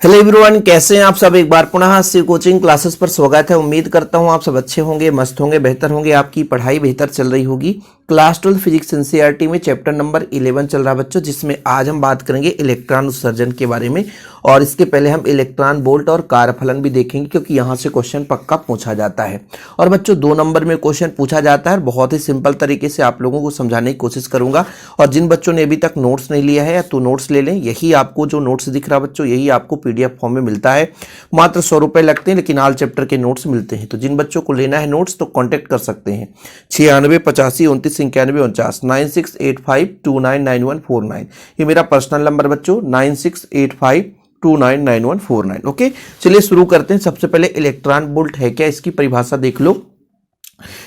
Hello everyone, कैसे हैं आप सब। एक बार पुनः शिव कोचिंग क्लासेस पर स्वागत है। उम्मीद करता हूं आप सब अच्छे होंगे, मस्त होंगे, बेहतर होंगे, आपकी पढ़ाई बेहतर चल रही होगी। क्लास 12 फिजिक्स एनसीईआरटी में चैप्टर नंबर 11 चल रहा है बच्चों, जिसमें आज हम बात करेंगे इलेक्ट्रॉन उत्सर्जन के बारे में। और इसके पहले हम इलेक्ट्रॉन बोल्ट और कार्यफलन भी देखेंगे, क्योंकि यहाँ से क्वेश्चन पक्का पूछा जाता है। और बच्चों 2 नंबर में क्वेश्चन पूछा जाता है। बहुत ही सिंपल तरीके से आप लोगों को समझाने की कोशिश करूंगा। और जिन बच्चों ने अभी तक नोट्स नहीं लिया है तो नोट्स ले लें। यही आपको जो नोट्स दिख रहा बच्चों, यही आपको पीडीएफ फॉर्म में मिलता है। मात्र 100 रुपए लगते हैं, लेकिन ऑल चैप्टर के नोट्स मिलते हैं। तो जिन बच्चों को लेना है नोट्स तो कांटेक्ट कर सकते हैं 96 85 29 91 49 9685299149। ये मेरा पर्सनल नंबर बच्चों 9685299149। ओके, चलिए शुरू करते हैं। सबसे पहले इलेक्ट्रॉन वोल्ट है क्या, इसकी परिभाषा देख लो,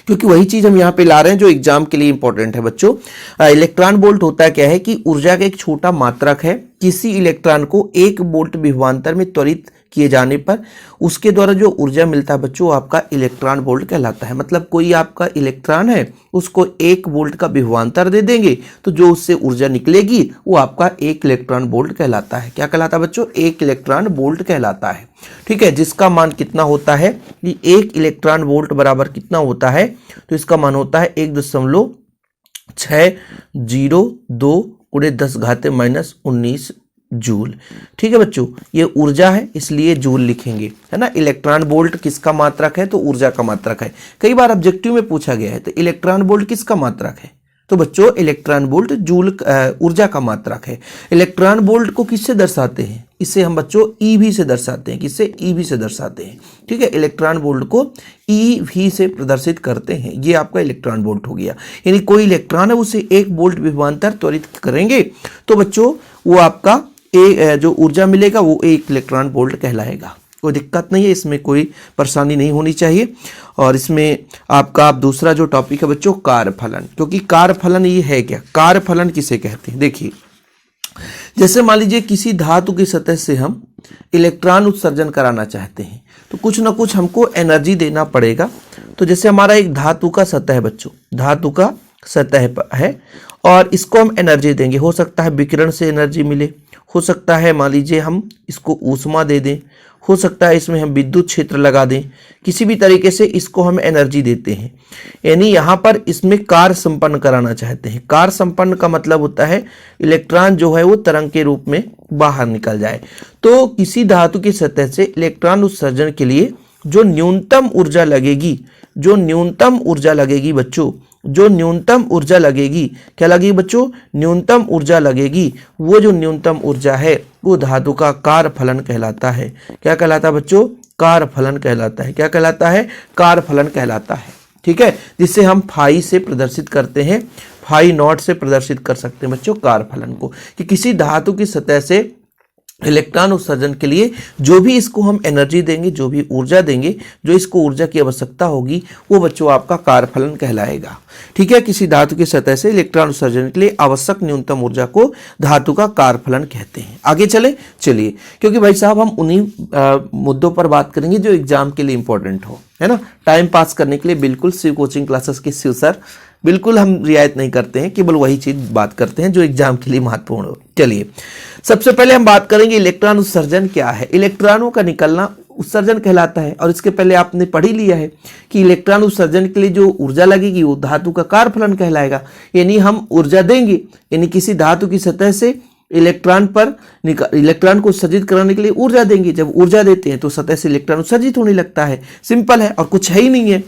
क्योंकि वही चीज हम यहाँ पे ला रहे हैं जो एग्जाम के लिए इंपॉर्टेंट है बच्चों। इलेक्ट्रॉन वोल्ट होता है क्या है कि ऊर्जा का एक छोटा मात्रक है। किसी इलेक्ट्रॉन को 1 वोल्ट विभवांतर में त्वरित किए जाने पर उसके द्वारा जो ऊर्जा मिलता है बच्चों, वो आपका इलेक्ट्रॉन वोल्ट कहलाता है। मतलब कोई आपका इलेक्ट्रॉन है, उसको 1 वोल्ट का विभवांतर दे देंगे तो जो उससे ऊर्जा निकलेगी वो आपका 1 इलेक्ट्रॉन वोल्ट कहलाता है। क्या कहलाता है बच्चों? 1 इलेक्ट्रॉन वोल्ट कहलाता है। ठीक है, जिसका मान कितना होता है कि 1 इलेक्ट्रॉन वोल्ट बराबर कितना होता है, तो इसका मान होता है 1.602 × 10⁻⁻19 जूल। ठीक है बच्चों, ये ऊर्जा है इसलिए जूल लिखेंगे, है ना। इलेक्ट्रॉन वोल्ट किसका मात्रक है? तो ऊर्जा का मात्रक है। कई बार ऑब्जेक्टिव में पूछा गया है तो इलेक्ट्रॉन वोल्ट किसका मात्रक है, तो बच्चों इलेक्ट्रॉन वोल्ट जूल ऊर्जा का मात्रक है। इलेक्ट्रॉन वोल्ट को किससे दर्शाते हैं? इसे हम बच्चों ईवी से दर्शाते हैं। किससे? ईवी से दर्शाते हैं। ठीक है, इलेक्ट्रॉन वोल्ट को ईवी से प्रदर्शित करते हैं। ये आपका इलेक्ट्रॉन वोल्ट हो गया। यानी कोई इलेक्ट्रॉन है उसे 1 वोल्ट विभवांतर त्वरित करेंगे तो बच्चों वो आपका जो ऊर्जा मिलेगा वो 1 इलेक्ट्रॉन वोल्ट कहलाएगा। कोई दिक्कत नहीं है, इसमें कोई परेशानी नहीं होनी चाहिए। और इसमें आपका दूसरा जो टॉपिक है बच्चों कार्यफलन, क्योंकि कार्यफलन ये है क्या, कार्यफलन किसे कहते हैं? देखिए, जैसे मान लीजिए किसी धातु की सतह से हम इलेक्ट्रॉन उत्सर्जन कराना चाहते हैं तो कुछ ना कुछ हमको एनर्जी देना पड़ेगा। तो जैसे हमारा एक धातु का सतह है बच्चों, धातु का सतह है और इसको हम एनर्जी देंगे। हो सकता है विकिरण से एनर्जी मिले, हो सकता है मान लीजिए हम इसको ऊष्मा दे दें, हो सकता है इसमें हम विद्युत क्षेत्र लगा दें। किसी भी तरीके से इसको हम एनर्जी देते हैं। यानी यहाँ पर इसमें कार्य संपन्न कराना चाहते हैं। कार्य संपन्न का मतलब होता है इलेक्ट्रॉन जो है वो तरंग के रूप में बाहर निकल जाए। तो किसी धातु की सतह से इलेक्ट्रॉन उत्सर्जन के लिए जो न्यूनतम ऊर्जा लगेगी, जो न्यूनतम ऊर्जा लगेगी बच्चों, जो न्यूनतम ऊर्जा लगेगी, क्या लगेगी बच्चों? न्यूनतम ऊर्जा लगेगी। वो जो न्यूनतम ऊर्जा है वो धातु का कार्यफलन कहलाता है। क्या कहलाता है बच्चों? कार्यफलन कहलाता है। क्या कहलाता है? कार्यफलन कहलाता है। ठीक है, जिससे हम फाई से प्रदर्शित करते हैं, फाई नॉट से प्रदर्शित कर सकते हैं बच्चों कार्यफलन को, कि किसी धातु की सतह से इलेक्ट्रॉन उत्सर्जन के लिए जो भी इसको हम एनर्जी देंगे, जो भी ऊर्जा देंगे, जो इसको ऊर्जा की आवश्यकता होगी, वो बच्चों आपका कार्यफलन कहलाएगा। ठीक है, किसी धातु की सतह से इलेक्ट्रॉन उत्सर्जन के लिए आवश्यक न्यूनतम ऊर्जा को धातु का कार्यफलन कहते हैं। आगे चलिए, क्योंकि भाई साहब हम उन्हीं मुद्दों पर बात करेंगे जो एग्जाम के लिए इंपॉर्टेंट हो, है ना। टाइम पास करने के लिए बिल्कुल शिव कोचिंग क्लासेस के शिव सर बिल्कुल हम रियायत नहीं करते हैं, केवल वही चीज बात करते हैं जो एग्जाम के लिए महत्वपूर्ण हो। चलिए, सबसे पहले हम बात करेंगे इलेक्ट्रॉन उत्सर्जन क्या है। इलेक्ट्रॉनों का निकलना उत्सर्जन कहलाता है। और इसके पहले आपने पढ़ ही लिया है कि इलेक्ट्रॉन उत्सर्जन के लिए जो ऊर्जा लगेगी वो धातु का कार्यफलन कहलाएगा। यानी हम ऊर्जा देंगे, यानी किसी धातु की सतह से इलेक्ट्रॉन को उत्सर्जित कराने के लिए ऊर्जा देंगे। जब ऊर्जा देते हैं तो सतह से इलेक्ट्रॉन उत्सर्जित होने लगता है। सिंपल है और कुछ है ही नहीं है।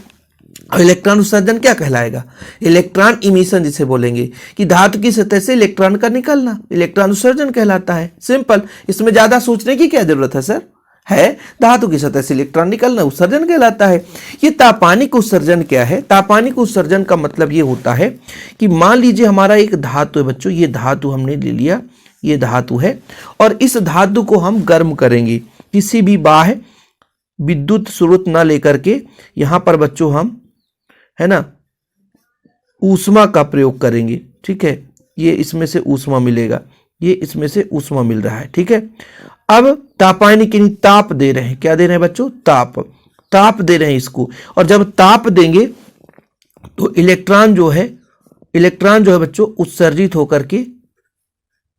और इलेक्ट्रॉन उत्सर्जन क्या कहलाएगा? इलेक्ट्रॉन इमिशन जिसे बोलेंगे, कि धातु की सतह से इलेक्ट्रॉन का निकलना इलेक्ट्रॉन उत्सर्जन कहलाता है। सिंपल, इसमें ज्यादा सोचने की क्या जरूरत है सर? है, धातु की सतह से इलेक्ट्रॉन निकलना उत्सर्जन कहलाता है। ये तापानिक उत्सर्जन क्या है? तापानिक उत्सर्जन का मतलब ये होता है कि मान लीजिए हमारा एक धातु है बच्चों, ये धातु हमने ले लिया, ये धातु है और इस धातु को हम गर्म करेंगे किसी भी बाह्य विद्युत स्रोत ना लेकर के। यहां पर बच्चों हम, है ना, ऊष्मा का प्रयोग करेंगे। ठीक है, ये इसमें से ऊष्मा मिलेगा, ये इसमें से ऊष्मा मिल रहा है। ठीक है, अब तापानिक यानी ताप दे रहे हैं। क्या दे रहे हैं बच्चों? ताप दे रहे हैं इसको। और जब ताप देंगे तो इलेक्ट्रॉन जो है बच्चों उत्सर्जित होकर के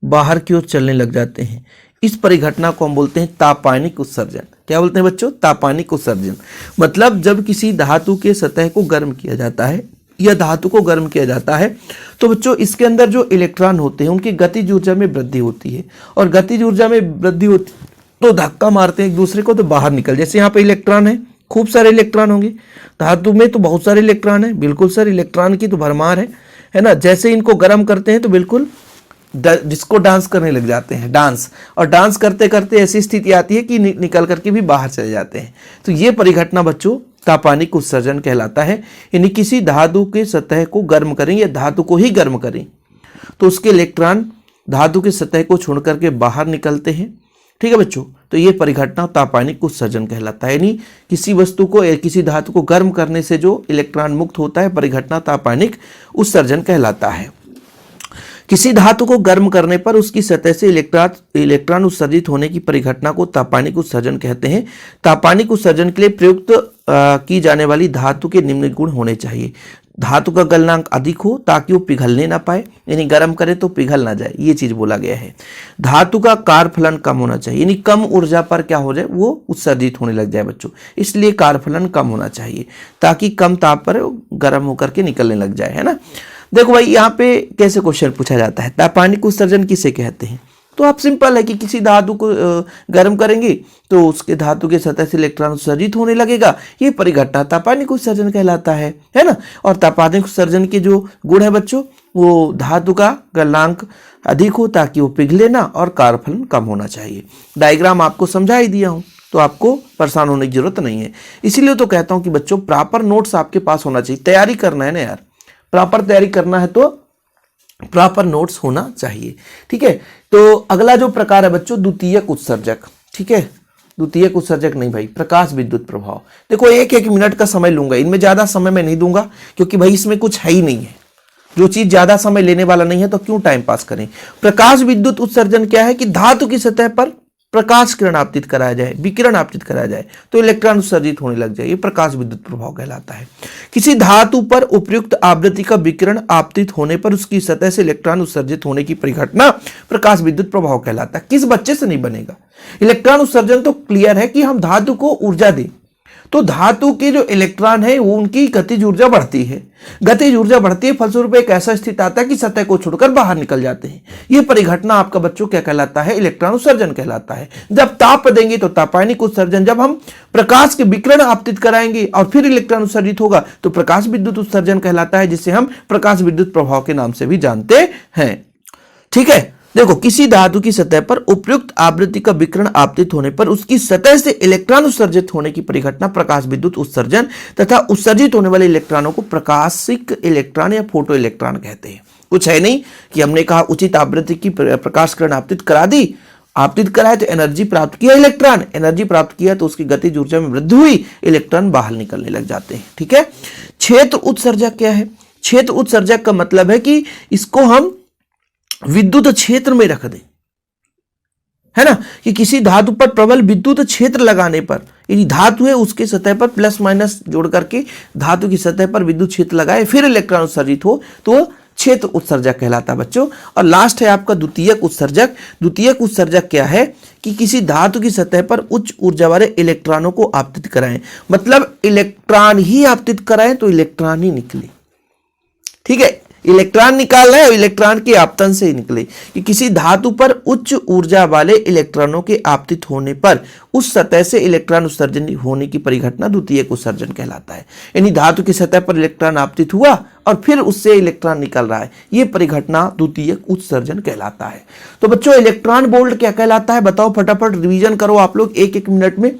बाहर की ओर चलने लग जाते हैं। इस परिघटना को हम बोलते हैं तापानिक उत्सर्जन। क्या बोलते हैं बच्चों? तापानिक उत्सर्जन। मतलब जब किसी धातु के सतह को गर्म किया जाता है या धातु को गर्म किया जाता है तो बच्चों इसके अंदर जो इलेक्ट्रॉन होते हैं उनकी गतिज ऊर्जा में वृद्धि होती है, और गतिज ऊर्जा में वृद्धि होती तो धक्का मारते हैं एक दूसरे को तो बाहर निकल, जैसे यहाँ पे इलेक्ट्रॉन है, खूब सारे इलेक्ट्रॉन होंगे, धातु में तो बहुत सारे इलेक्ट्रॉन है, बिल्कुल सर इलेक्ट्रॉन की तो भरमार है ना। जैसे इनको गर्म करते हैं तो बिल्कुल डिस्को डांस करने लग जाते हैं, डांस, और डांस करते करते ऐसी स्थिति आती है कि निकल करके भी बाहर चले जाते हैं। तो ये परिघटना बच्चों तापानिक उत्सर्जन कहलाता है। यानी किसी धातु के सतह को गर्म करें या धातु को ही गर्म करें तो उसके इलेक्ट्रॉन धातु के सतह को छोड़ करके बाहर निकलते हैं। ठीक है बच्चों, तो ये परिघटना तापानिक उत्सर्जन कहलाता है। यानी किसी वस्तु को या किसी धातु को गर्म करने से जो इलेक्ट्रॉन मुक्त होता है परिघटना तापानिक उत्सर्जन कहलाता है। किसी धातु को गर्म करने पर उसकी सतह से इलेक्ट्रॉन उत्सर्जित होने की परिघटना को तापानिक उत्सर्जन कहते हैं। तापानिक उत्सर्जन के लिए प्रयुक्त की जाने वाली धातु के निम्न गुण होने चाहिए। धातु का गलनांक अधिक हो ताकि वो पिघलने ना पाए, यानी गर्म करे तो पिघल ना जाए, ये चीज बोला गया है। धातु का कार्यफलन कम होना चाहिए, यानी कम ऊर्जा पर क्या हो जाए वो उत्सर्जित होने लग जाए बच्चों, इसलिए कार्यफलन कम होना चाहिए ताकि कम ताप पर गर्म होकर के निकलने लग जाए, है ना। देखो भाई यहाँ पे कैसे क्वेश्चन पूछा जाता है, तापानिक उत्सर्जन किसे कहते हैं? तो आप सिंपल है कि किसी धातु को गर्म करेंगे तो उसके धातु के सतह से इलेक्ट्रॉन उत्सर्जित होने लगेगा, ये परिघटना तापानिक उत्सर्जन कहलाता है ना। और तापानिक उत्सर्जन के जो गुण है बच्चों वो धातु का गलनांक अधिक हो ताकि वो पिघले ना, और कार्यफलन कम होना चाहिए। डायग्राम आपको समझा ही दिया हूँ तो आपको परेशान होने की जरूरत नहीं है। इसीलिए तो कहता हूँ कि बच्चों प्रॉपर नोट्स आपके पास होना चाहिए, तैयारी करना है ना यार, प्रॉपर तैयारी करना है तो प्रॉपर नोट्स होना चाहिए। ठीक है, तो अगला जो प्रकार है बच्चों द्वितीयक उत्सर्जक। ठीक है, द्वितीयक उत्सर्जक नहीं भाई, प्रकाश विद्युत प्रभाव। देखो एक एक मिनट का समय लूंगा, इनमें ज्यादा समय मैं नहीं दूंगा क्योंकि भाई इसमें कुछ है ही नहीं है। जो चीज ज्यादा समय लेने वाला नहीं है तो क्यों टाइम पास करें। प्रकाश विद्युत उत्सर्जन क्या है कि धातु की सतह पर प्रकाश किरण आपतित कराया जाए, विकिरण आपतित कराया जाए तो इलेक्ट्रॉन उत्सर्जित होने लग जाए, ये प्रकाश विद्युत प्रभाव कहलाता है। किसी धातु पर उपयुक्त आवृत्ति का विकिरण आपतित होने पर उसकी सतह से इलेक्ट्रॉन उत्सर्जित होने की परिघटना प्रकाश विद्युत प्रभाव कहलाता है। किस बच्चे से नहीं बनेगा? इलेक्ट्रॉन उत्सर्जन तो क्लियर है कि हम धातु को ऊर्जा दें तो धातु के जो इलेक्ट्रॉन है वो उनकी गतिज ऊर्जा बढ़ती है, गतिज ऊर्जा बढ़ती है, फलस्वरूप एक ऐसा स्थिति आता है कि सतह को छोड़कर बाहर निकल जाते हैं। यह परिघटना आपका बच्चों क्या कहलाता है? इलेक्ट्रॉन उत्सर्जन कहलाता है। जब ताप देंगे तो तापानिक उत्सर्जन, जब हम प्रकाश के विकिरण आपतित कराएंगे और फिर इलेक्ट्रॉन उत्सर्जित होगा तो प्रकाश विद्युत उत्सर्जन कहलाता है, जिसे हम प्रकाश विद्युत प्रभाव के नाम से भी जानते हैं। ठीक है, देखो किसी धातु की सतह पर उपयुक्त आवृत्ति का विकिरण आपतित होने पर उसकी सतह से इलेक्ट्रॉन उत्सर्जित होने की परिघटना प्रकाश विद्युत उत्सर्जन तथा उत्सर्जित होने वाले इलेक्ट्रॉनों को प्रकाशिक इलेक्ट्रॉन या फोटो इलेक्ट्रॉन कहते हैं। कुछ है नहीं कि हमने कहा उचित आवृत्ति की प्रकाश किरण आपतित करा दी, आपतित कराए तो एनर्जी प्राप्त किया, इलेक्ट्रॉन एनर्जी प्राप्त किया तो उसकी गतिज ऊर्जा में वृद्धि हुई, इलेक्ट्रॉन बाहर निकलने लग जाते हैं। ठीक है, क्षेत्र उत्सर्जक क्या है? क्षेत्र उत्सर्जक का मतलब है कि इसको हम विद्युत क्षेत्र में रख दें, है ना, कि किसी धातु पर प्रबल विद्युत क्षेत्र लगाने पर, यदि धातु है उसके सतह पर प्लस माइनस जोड़ करके धातु की सतह पर विद्युत क्षेत्र लगाए फिर इलेक्ट्रॉन उत्सर्जित हो तो क्षेत्र उत्सर्जक कहलाता है बच्चों। और लास्ट है आपका द्वितीयक उत्सर्जक। द्वितीयक उत्सर्जक क्या है कि किसी धातु की सतह पर उच्च ऊर्जा वाले इलेक्ट्रॉनों को आपतित कराएं, मतलब इलेक्ट्रॉन ही आपतित कराएं तो इलेक्ट्रॉन ही निकले। ठीक है, इलेक्ट्रॉन निकाल रहे हैं, इलेक्ट्रॉन के आपतन से ही निकले। कि किसी धातु पर उच्च ऊर्जा वाले इलेक्ट्रॉनों के आपतित होने पर उस सतह से इलेक्ट्रॉन उत्सर्जन होने की परिघटना द्वितीयक उत्सर्जन कहलाता है। यानी धातु की सतह पर इलेक्ट्रॉन आपतित हुआ और फिर उससे इलेक्ट्रॉन निकल रहा है, यह परिघटना द्वितीयक उत्सर्जन कहलाता है। तो बच्चों इलेक्ट्रॉन वोल्ट क्या कहलाता है बताओ, फटाफट रिवीजन करो आप लोग एक एक मिनट में।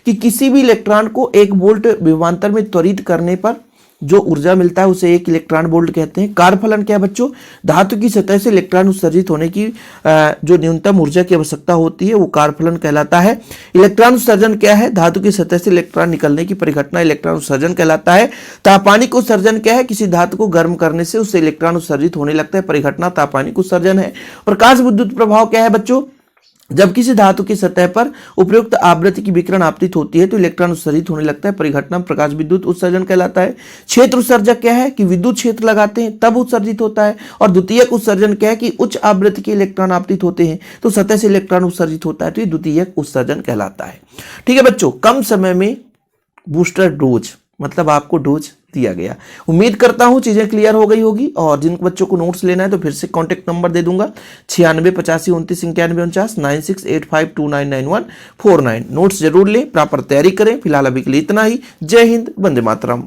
कि किसी भी इलेक्ट्रॉन को 1 वोल्ट विभवांतर में त्वरित करने पर जो ऊर्जा मिलता है उसे 1 इलेक्ट्रॉन वोल्ट कहते हैं। कार्यफलन क्या है बच्चों? धातु की सतह से इलेक्ट्रॉन उत्सर्जित होने की जो न्यूनतम ऊर्जा की आवश्यकता होती है वो कार्यफलन कहलाता है। इलेक्ट्रॉन उत्सर्जन क्या है? धातु की सतह से इलेक्ट्रॉन निकलने की परिघटना इलेक्ट्रॉन उत्सर्जन कहलाता है। तापानिक उत्सर्जन क्या है? किसी धातु को गर्म करने से उससे इलेक्ट्रॉन उत्सर्जित होने लगता है, परिघटना तापानिक उत्सर्जन है। प्रकाश विद्युत प्रभाव क्या है बच्चों? जब किसी धातु की सतह पर उपयुक्त आवृत्ति की विकिरण आपतित होती है तो इलेक्ट्रॉन उत्सर्जित होने लगता है। परिघटना प्रकाश विद्युत उत्सर्जन कहलाता है। क्षेत्र उत्सर्जक क्या है कि विद्युत क्षेत्र लगाते हैं तब उत्सर्जित होता है। और द्वितीयक उत्सर्जन क्या है कि उच्च आवृत्ति के इलेक्ट्रॉन आपतित होते हैं तो सतह से इलेक्ट्रॉन उत्सर्जित होता है, तो ये द्वितीयक उत्सर्जन कहलाता है। ठीक है बच्चों, कम समय में बूस्टर डोज मतलब आपको डोज दिया गया। उम्मीद करता हूं चीजें क्लियर हो गई होगी। और जिन बच्चों को नोट्स लेना है तो फिर से कांटेक्ट नंबर दे दूंगा 9685299149 9685299149। नोट्स जरूर लें, प्रॉपर तैयारी करें। फिलहाल अभी के लिए इतना ही। जय हिंद, वंदे मातरम।